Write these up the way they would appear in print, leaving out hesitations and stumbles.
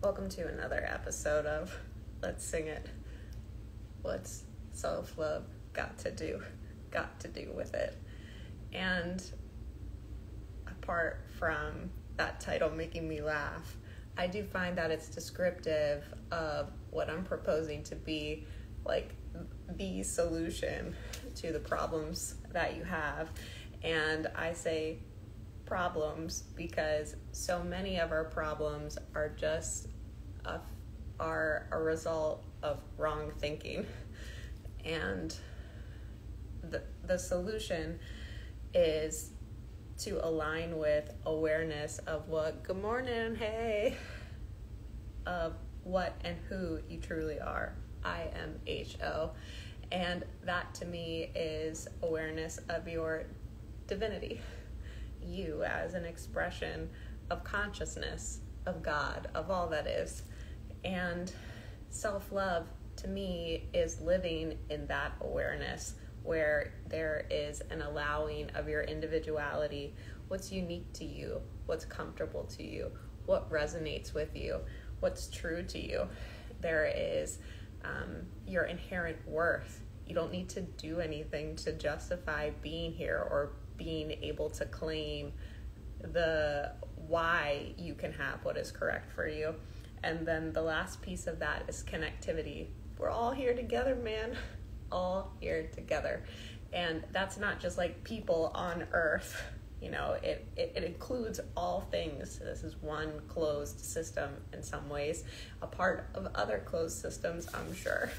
Welcome to another episode of Let's Sing It. What's self-love got to do with it? And apart from that title making me laugh, I do find that it's descriptive of what I'm proposing to be like the solution to the problems that you have. And I say problems because so many of our problems are just a result of wrong thinking, and the solution is to align with awareness of what of what and who you truly are. I am HO, and that to me is awareness of your divinity, you as an expression of consciousness, of God, of all that is. And self-love to me is living in that awareness where there is an allowing of your individuality, what's unique to you, what's comfortable to you, what resonates with you, what's true to you. There is your inherent worth. You don't need to do anything to justify being here or being able to claim the why you can have what is correct for you. And then the last piece of that is connectivity. We're all here together, man. All here together. And that's not just like people on earth. You know, it includes all things. This is one closed system in some ways, a part of other closed systems, I'm sure.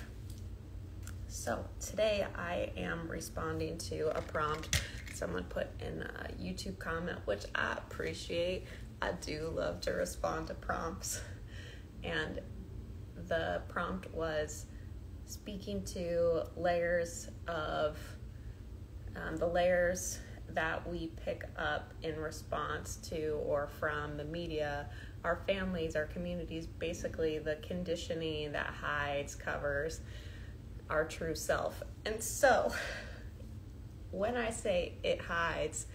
So today I am responding to a prompt someone put in a YouTube comment, which I appreciate. I do love to respond to prompts. And the prompt was speaking to layers of the layers that we pick up in response to or from the media, our families, our communities, basically the conditioning that hides, covers our true self. And so when I say it hides,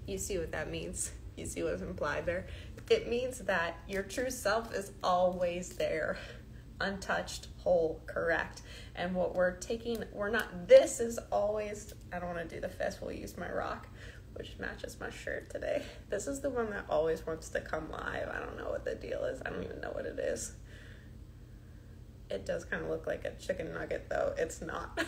you see what that means. You see what's implied there. It means that your true self is always there, untouched, whole, correct. And what this is always, I don't want to do the fist, we'll use my rock, which matches my shirt today. This is the one that always wants to come live. I don't know what the deal is. I don't even know what it is. It does kind of look like a chicken nugget, though. It's not,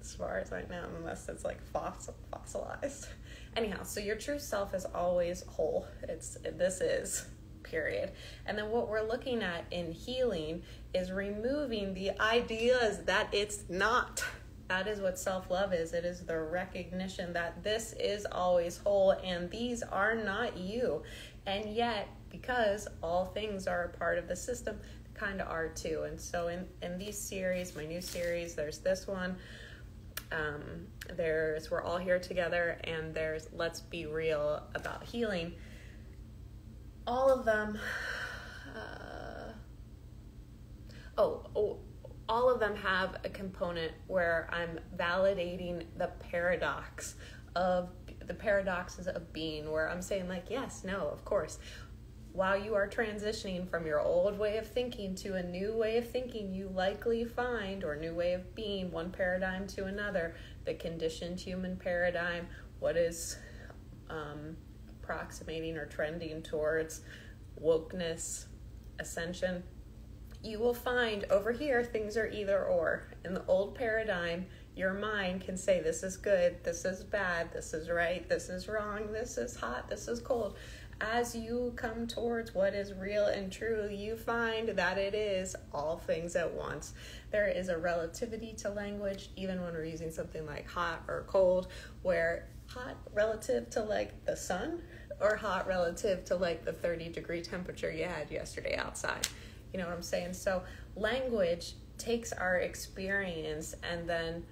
as far as I know, unless it's like fossilized. Anyhow, so your true self is always whole. This is, period. And then what we're looking at in healing is removing the ideas that it's not. That is what self-love is. It is the recognition that this is always whole and these are not you. And yet, because all things are a part of the system, they kind of are too. And so in these series, my new series, there's this one, there's We're All Here Together, and there's Let's Be Real about healing. All of them, all of them have a component where I'm validating the paradoxes of being, where I'm saying like, yes, no, of course. While you are transitioning from your old way of thinking to a new way of thinking, you likely find, or new way of being, one paradigm to another, the conditioned human paradigm, what is approximating or trending towards wokeness, ascension. You will find over here things are either or. In the old paradigm, your mind can say this is good, this is bad, this is right, this is wrong, this is hot, this is cold. As you come towards what is real and true, you find that it is all things at once. There is a relativity to language, even when we're using something like hot or cold, where hot relative to like the sun, or hot relative to like the 30-degree temperature you had yesterday outside. You know what I'm saying? So language takes our experience and then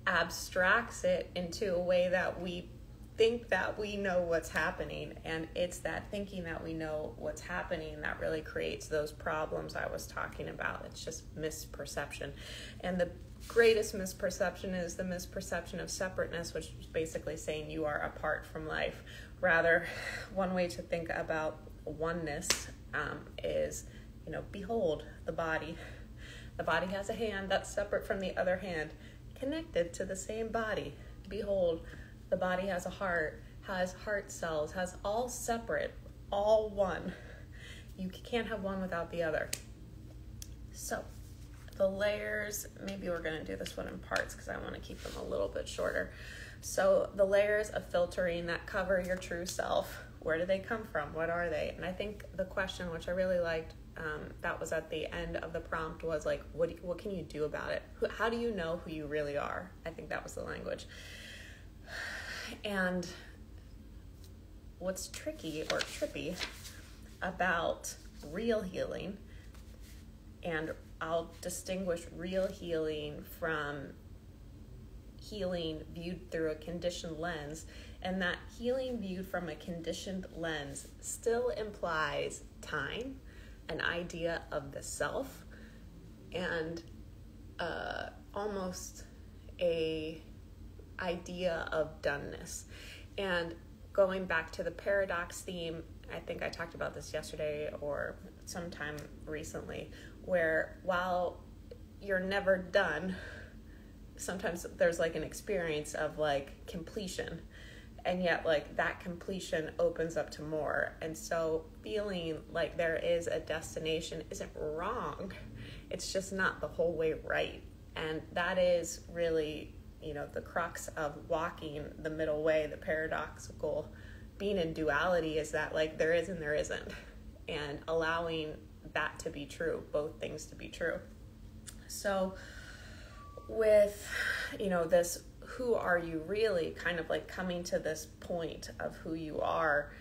abstracts it into a way that we think that we know what's happening, and it's that thinking that we know what's happening that really creates those problems I was talking about. It's just misperception. And the greatest misperception is the misperception of separateness, which is basically saying you are apart from life. Rather, one way to think about oneness is behold the body. The body has a hand that's separate from the other hand, connected to the same body. Behold, the body has a heart, has heart cells, has all separate, all one. You can't have one without the other. So the layers, maybe we're going to do this one in parts because I want to keep them a little bit shorter. So the layers of filtering that cover your true self, where do they come from? What are they? And I think the question, which I really liked, that was at the end of the prompt, was like, what can you do about it? How do you know who you really are? I think that was the language. And what's tricky or trippy about real healing, and I'll distinguish real healing from healing viewed through a conditioned lens, and that healing viewed from a conditioned lens still implies time, an idea of the self, and almost a idea of doneness. And going back to the paradox theme, I think I talked about this yesterday or sometime recently, where while you're never done, sometimes there's like an experience of like completion, and yet like that completion opens up to more. And so feeling like there is a destination isn't wrong, it's just not the whole way right. And that is really, the crux of walking the middle way, the paradoxical being in duality, is that like there is and there isn't, and allowing that to be true, both things to be true. So with, this who are you really, kind of like coming to this point of who you are,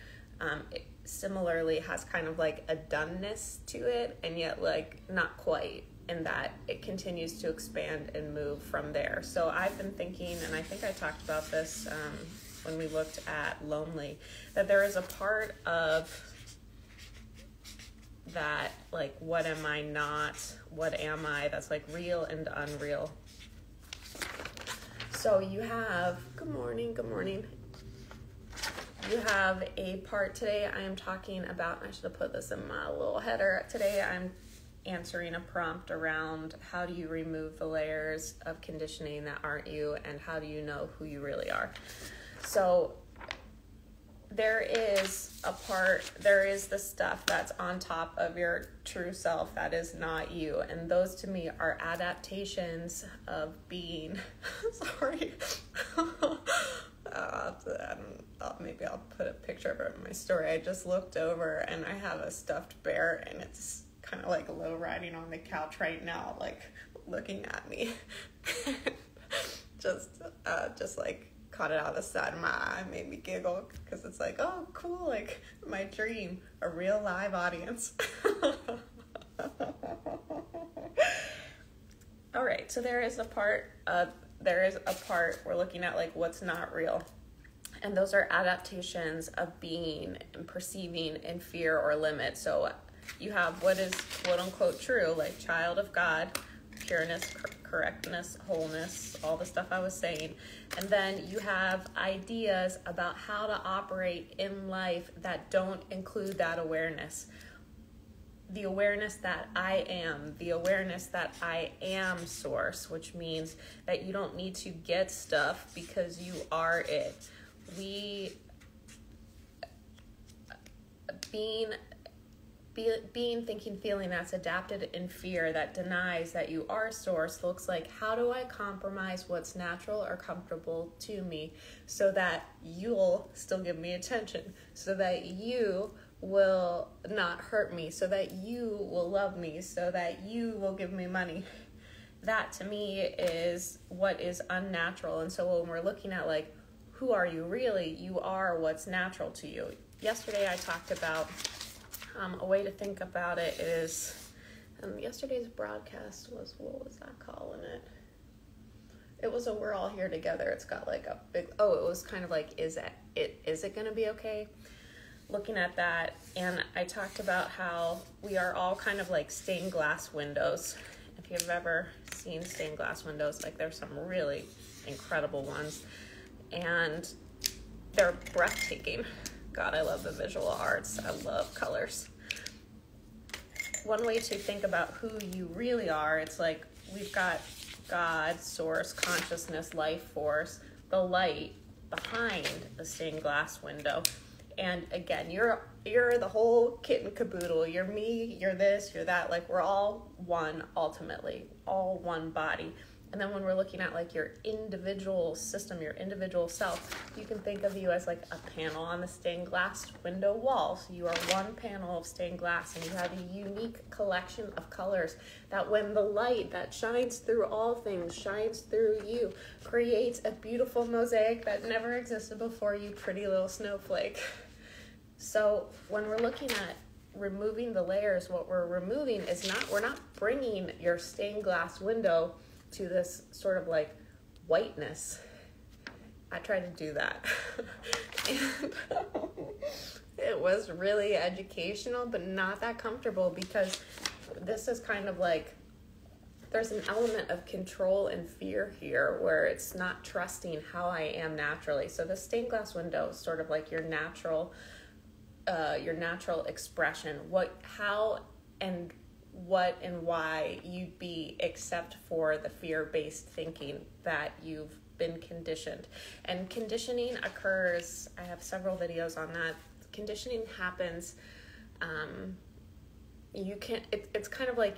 it similarly has kind of like a doneness to it, and yet like not quite, in that it continues to expand and move from there. So I've been thinking, and I think I talked about this when we looked at lonely, that there is a part of that, like, what am I not, what am I, that's like real and unreal. So you have, good morning. You have a part today I am talking about, I should have put this in my little header. Today I'm answering a prompt around how do you remove the layers of conditioning that aren't you, and how do you know who you really are. So there is the stuff that's on top of your true self that is not you, and those to me are adaptations of being sorry maybe I'll put a picture of it in my story. I just looked over and I have a stuffed bear, and it's kind of like low riding on the couch right now, like looking at me. just like caught it out of the side of my eye, made me giggle, because it's like, oh cool, like my dream, a real live audience. All right, so there is a part we're looking at, like what's not real, and those are adaptations of being and perceiving in fear or limit. So you have what is quote unquote true, like child of God, pureness, correctness, wholeness, all the stuff I was saying. And then you have ideas about how to operate in life that don't include that awareness. The awareness that I am, the awareness that I am source, which means that you don't need to get stuff because you are it. Being, thinking, feeling that's adapted in fear, that denies that you are source, looks like, how do I compromise what's natural or comfortable to me so that you'll still give me attention, so that you will not hurt me, so that you will love me, so that you will give me money. That to me is what is unnatural. And so when we're looking at like, who are you really? You are what's natural to you. Yesterday I talked about a way to think about it is, yesterday's broadcast was, what was that calling it? It was a we're all here together. It's got like a big, it was kind of like, is it going to be okay? Looking at that, and I talked about how we are all kind of like stained glass windows. If you've ever seen stained glass windows, like there's some really incredible ones, and they're breathtaking. God, I love the visual arts. I love colors. one way to think about who you really are, it's like we've got God, source, consciousness, life force, the light behind the stained glass window. And again, you're the whole kit and caboodle. You're me, you're this, you're that. Like, we're all one ultimately, all one body. And then when we're looking at like your individual system, your individual self, you can think of you as like a panel on the stained glass window wall. So you are one panel of stained glass, and you have a unique collection of colors that when the light that shines through all things shines through you, creates a beautiful mosaic that never existed before, you pretty little snowflake. So when we're looking at removing the layers, what we're removing is we're not bringing your stained glass window to this sort of like whiteness. I tried to do that. And it was really educational, but not that comfortable, because this is kind of like, there's an element of control and fear here where it's not trusting how I am naturally. So the stained glass window is sort of like your natural expression, how and what and why you'd be, except for the fear-based thinking that you've been conditioned. And conditioning occurs, I have several videos on that. Conditioning happens, it's kind of like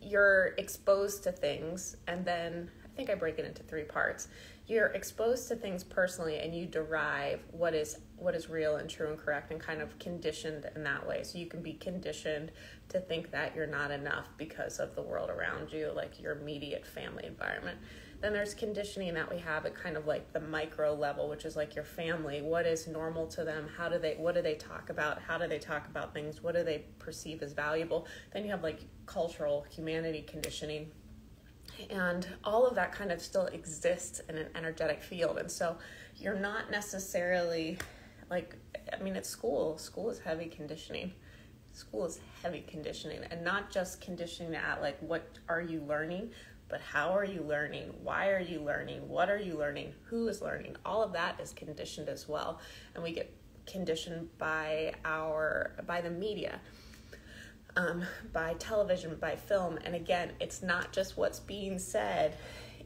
you're exposed to things, and then I think I break it into 3 parts. You're exposed to things personally, and you derive what is real and true and correct, and kind of conditioned in that way. So you can be conditioned to think that you're not enough because of the world around you, like your immediate family environment. Then there's conditioning that we have at kind of like the micro level, which is like your family. What is normal to them? What do they talk about? How do they talk about things? What do they perceive as valuable? Then you have like cultural humanity conditioning. And all of that kind of still exists in an energetic field. And so you're not necessarily like, I mean, at school is heavy conditioning. School is heavy conditioning, and not just conditioning at like, what are you learning, but how are you learning? Why are you learning? What are you learning? Who is learning? All of that is conditioned as well. And we get conditioned by the media. By television, by film. And again, it's not just what's being said,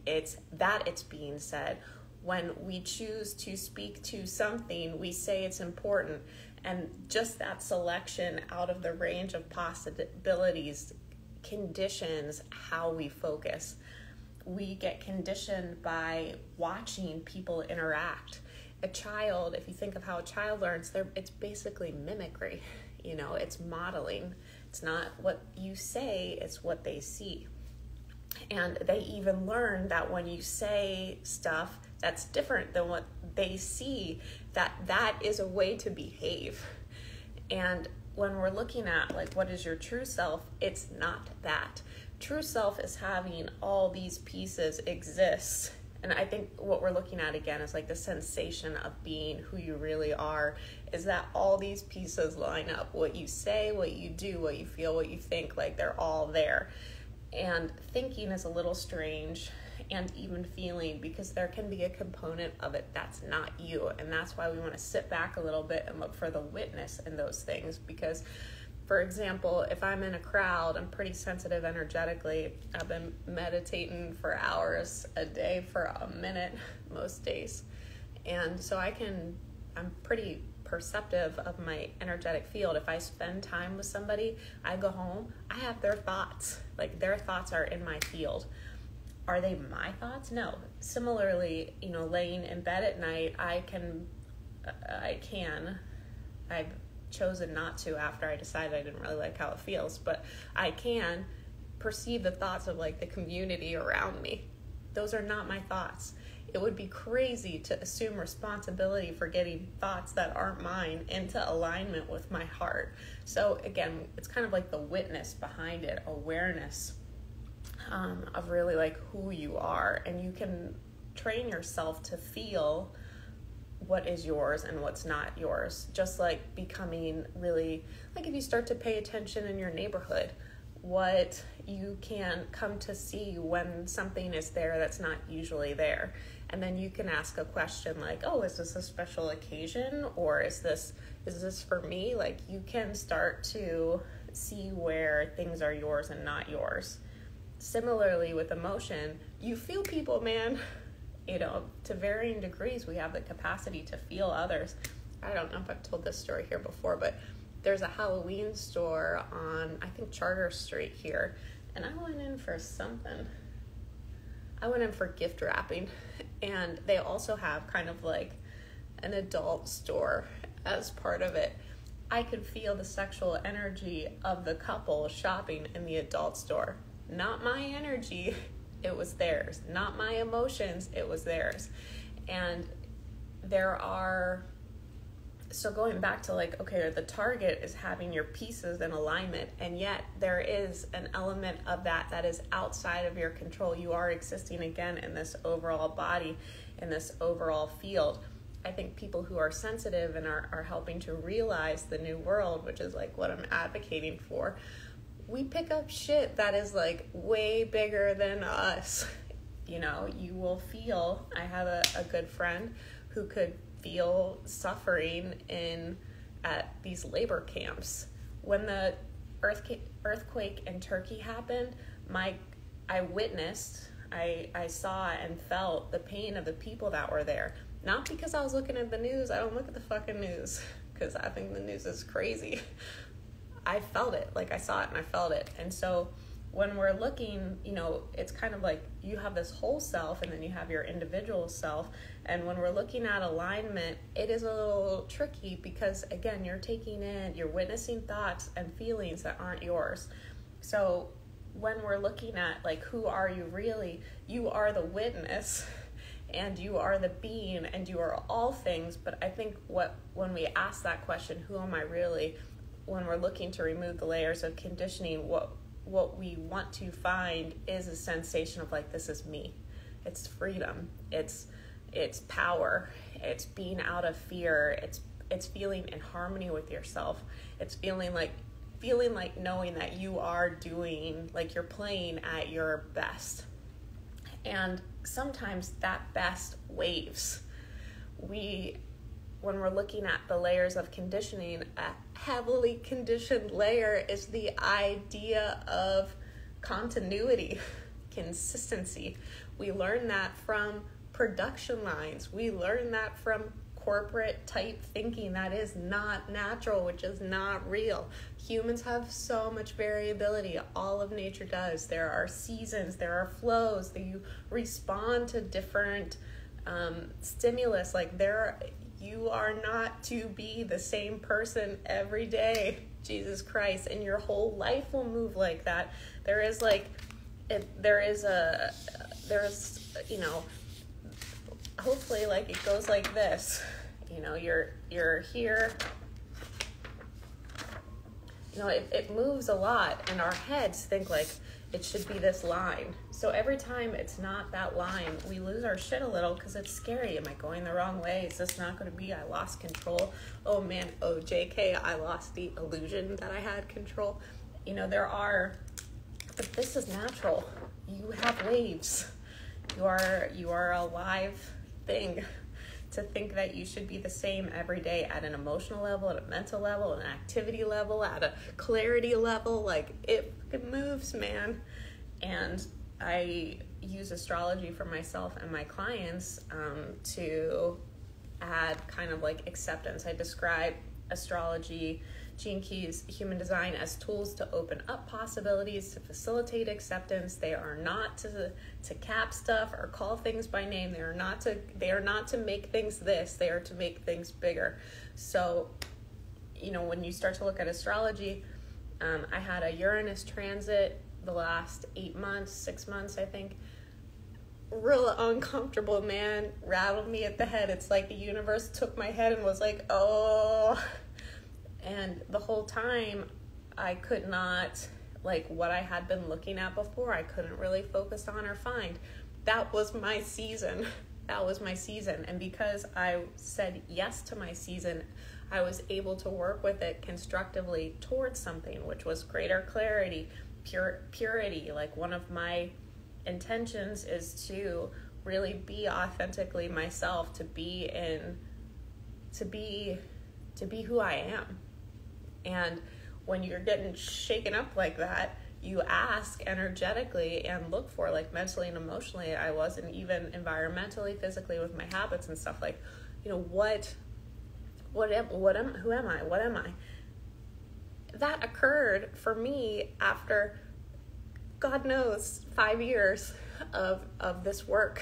it's that it's being said. When we choose to speak to something, we say it's important. And just that selection out of the range of possibilities conditions how we focus. We get conditioned by watching people interact. A child, if you think of how a child learns, it's basically mimicry. It's modeling. It's not what you say, it's what they see. And they even learn that when you say stuff that's different than what they see, that is a way to behave. And when we're looking at like, what is your true self, it's not that. True self is having all these pieces exist. And I think what we're looking at again is like the sensation of being who you really are, is that all these pieces line up. What you say, what you do, what you feel, what you think, like they're all there. And thinking is a little strange, and even feeling, because there can be a component of it that's not you. And that's why we want to sit back a little bit and look for the witness in those things. Because, for example, if I'm in a crowd, I'm pretty sensitive energetically. I've been meditating for hours a day for a minute most days. And so I'm pretty perceptive of my energetic field. If I spend time with somebody, I go home, I have their thoughts. Like, their thoughts are in my field. Are they my thoughts? No. Similarly, laying in bed at night, I've chosen not to after I decided I didn't really like how it feels, but I can perceive the thoughts of like the community around me. Those are not my thoughts. It would be crazy to assume responsibility for getting thoughts that aren't mine into alignment with my heart. So again, it's kind of like the witness behind it, awareness of really like who you are. And you can train yourself to feel what is yours and what's not yours. Just like becoming really, like if you start to pay attention in your neighborhood, what you can come to see when something is there that's not usually there. And then you can ask a question like, oh, is this a special occasion, or is this for me? Like, you can start to see where things are yours and not yours. Similarly with emotion, you feel people, man. To varying degrees, we have the capacity to feel others. I don't know if I've told this story here before, but there's a Halloween store on, I think, Charter Street here, and I went in for something. I went in for gift wrapping, and they also have kind of like an adult store as part of it. I could feel the sexual energy of the couple shopping in the adult store. Not my energy, it was theirs. Not my emotions, it was theirs. And so going back to like, okay, the target is having your pieces in alignment, and yet there is an element of that is outside of your control. You are existing again in this overall body, in this overall field. I think people who are sensitive and are helping to realize the new world, which is like what I'm advocating for, we pick up shit that is like way bigger than us. You will feel, I have a good friend who could feel suffering at these labor camps. When the earthquake in Turkey happened, I witnessed, I saw and felt the pain of the people that were there. Not because I was looking at the news. I don't look at the fucking news because I think the news is crazy. I felt it, like I saw it and I felt it. And so when we're looking, it's kind of like you have this whole self and then you have your individual self. And when we're looking at alignment, it is a little tricky because, again, you're witnessing thoughts and feelings that aren't yours. So when we're looking at, like, who are you really? You are the witness and you are the being and you are all things. But I think when we ask that question, who am I really? When we're looking to remove the layers of conditioning, what we want to find is a sensation of like, this is me. It's freedom. It's power. It's being out of fear. It's feeling in harmony with yourself. It's feeling like knowing that you are doing, like, you're playing at your best. And sometimes that best waves. When we're looking at the layers of conditioning, a heavily conditioned layer is the idea of continuity, consistency. We learn that from production lines. We learn that from corporate type thinking that is not natural, which is not real. Humans have so much variability. All of nature does. There are seasons, there are flows, that you respond to different stimulus. You are not to be the same person every day, Jesus Christ, and your whole life will move like that. Hopefully, like, it goes like this. You're here. It moves a lot, and our heads think like it should be this line. So every time it's not that line, we lose our shit a little because it's scary. Am I going the wrong way? Is this not going to be? I lost control. Oh man, JK, I lost the illusion that I had control. But this is natural. You have waves. You are a live thing. To think that you should be the same every day at an emotional level, at a mental level, an activity level, at a clarity level, like, it moves, man. And I use astrology for myself and my clients to add kind of like acceptance. I describe astrology, Gene Key's human design, as tools to open up possibilities, to facilitate acceptance. They are not to cap stuff or call things by name. They are not to make things this. They are to make things bigger. So, when you start to look at astrology, I had a Uranus transit the last 6 months, I think. Real uncomfortable, man. Rattled me at the head. It's like the universe took my head and was like, oh. And the whole time, I could not, like, what I had been looking at before, I couldn't really focus on or find. That was my season. And because I said yes to my season, I was able to work with it constructively towards something, which was greater clarity, purity. Like, one of my intentions is to really be authentically myself, to be who I am. And when you're getting shaken up like that, you ask energetically and look for, like, mentally and emotionally, I was, and even environmentally, physically, with my habits and stuff, like, you know, who am I? What am I? That occurred for me after, God knows, 5 years of this work,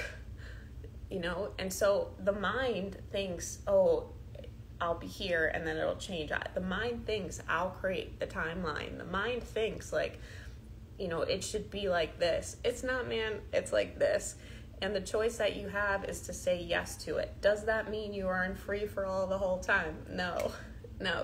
you know? And so the mind thinks, oh, I'll be here and then it'll change. The mind thinks I'll create the timeline. The mind thinks, like, you know, it should be like this. It's not, man. It's like this. And the choice that you have is to say yes to it. Does that mean you are in free for all the whole time? No,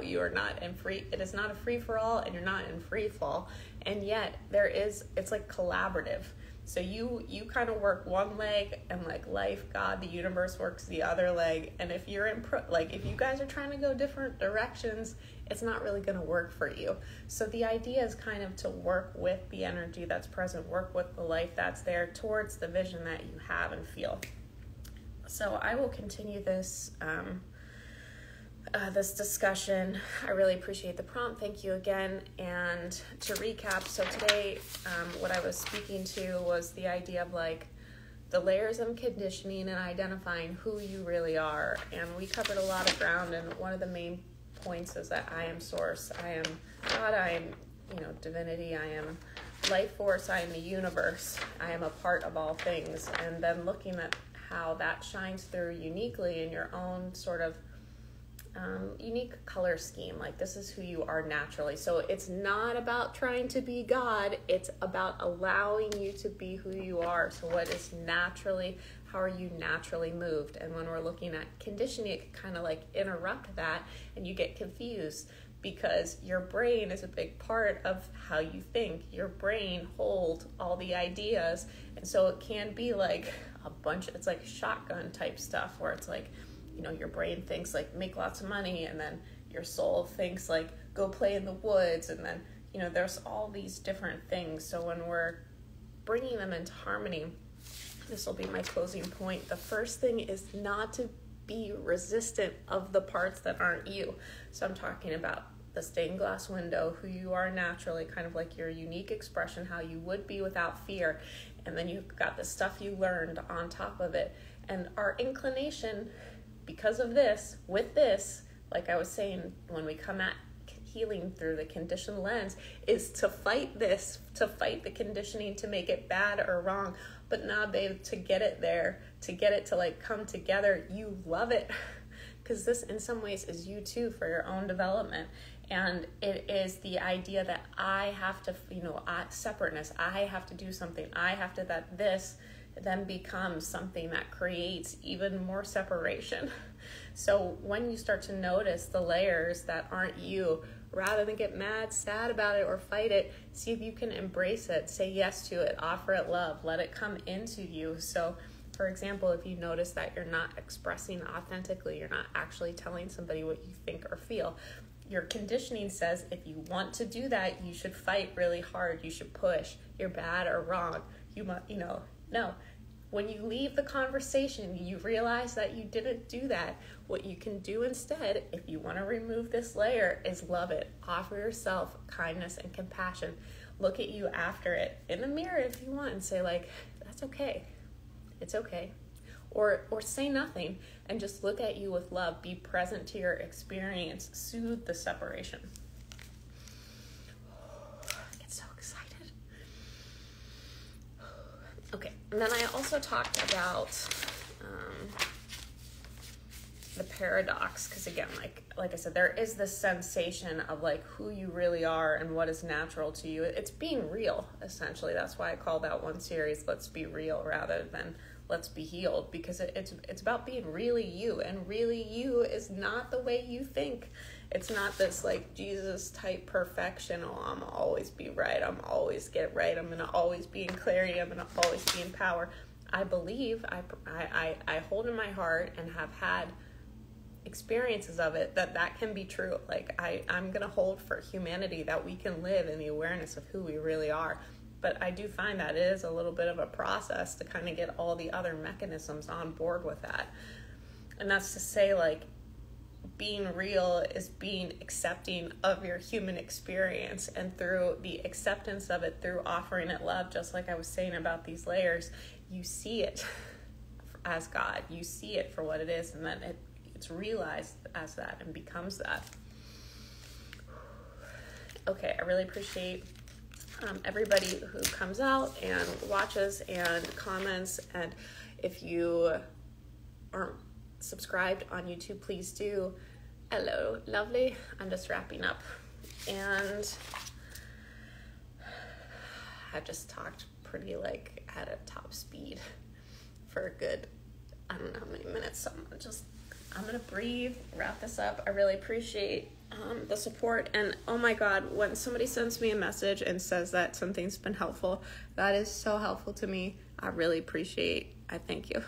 you are not in free. It is not a free for all, and you're not in free fall. And yet it's like collaborative. So you kind of work one leg, and like life, God, the universe works the other leg. And if you're if you guys are trying to go different directions, it's not really going to work for you. So the idea is kind of to work with the energy that's present, work with the life that's there towards the vision that you have and feel. So I will continue this this discussion. I really appreciate the prompt. Thank you again. And to recap, so today what I was speaking to was the idea of like the layers of conditioning and identifying who you really are. And we covered a lot of ground, and one of the main points is that I am source, I am God, I am, you know, divinity, I am life force, I am the universe, I am a part of all things. And then looking at how that shines through uniquely in your own sort of unique color scheme. Like, this is who you are naturally. So it's not about trying to be God, it's about allowing you to be who you are. So what is naturally, how are you naturally moved? And when we're looking at conditioning, it can kind of like interrupt that, and you get confused because your brain is a big part of how you think. Your brain holds all the ideas, and so it can be like it's like shotgun type stuff where it's like, you know, your brain thinks like make lots of money, and then your soul thinks like go play in the woods, and then, you know, there's all these different things. So when we're bringing them into harmony, this will be my closing point. The first thing is not to be resistant of the parts that aren't you. So I'm talking about the stained glass window, who you are naturally, kind of like your unique expression, how you would be without fear. And then you've got the stuff you learned on top of it. And our inclination, because of this, with this, like I was saying, when we come at healing through the conditioned lens, is to fight this, to fight the conditioning, to make it bad or wrong. But nah, babe, to get it there, to get it to like come together, you love it. Because this in some ways is you too, for your own development. And it is the idea that I have to, you know, separateness, I have to do something, I have to, that this then becomes something that creates even more separation. So when you start to notice the layers that aren't you, rather than get mad, sad about it, or fight it, see if you can embrace it, say yes to it, offer it love, let it come into you. So for example, if you notice that you're not expressing authentically, you're not actually telling somebody what you think or feel, your conditioning says if you want to do that, you should fight really hard, you should push, you're bad or wrong, you must, you know. No, when you leave the conversation, you realize that you didn't do that. What you can do instead, if you want to remove this layer, is love it. Offer yourself kindness and compassion. Look at you after it in the mirror if you want and say like, that's okay. It's okay. Or say nothing and just look at you with love. Be present to your experience. Soothe the separation. Okay, and then I also talked about the paradox, because again, like I said, there is this sensation of like who you really are and what is natural to you. It's being real, essentially. That's why I called that one series Let's Be Real rather than Let's Be Healed, because it's about being really you, and really you is not the way you think. It's not this like Jesus type perfection. Oh, I'm always be right. I'm always get right. I'm going to always be in clarity. I'm going to always be in power. I believe, I hold in my heart and have had experiences of it that can be true. Like I'm going to hold for humanity that we can live in the awareness of who we really are. But I do find that it is a little bit of a process to kind of get all the other mechanisms on board with that. And that's to say, like, being real is being accepting of your human experience, and through the acceptance of it, through offering it love, just like I was saying about these layers, you see it as God. You see it for what it is, and then it's realized as that and becomes that. Okay, I really appreciate everybody who comes out and watches and comments, and if you aren't subscribed on YouTube, please do. Hello, lovely. I'm just wrapping up, and I've just talked pretty like at a top speed for a good, I don't know how many minutes, so I'm gonna breathe, wrap this up. I really appreciate the support, and oh my God, when somebody sends me a message and says that something's been helpful, that is so helpful to me. I really appreciate. I thank you.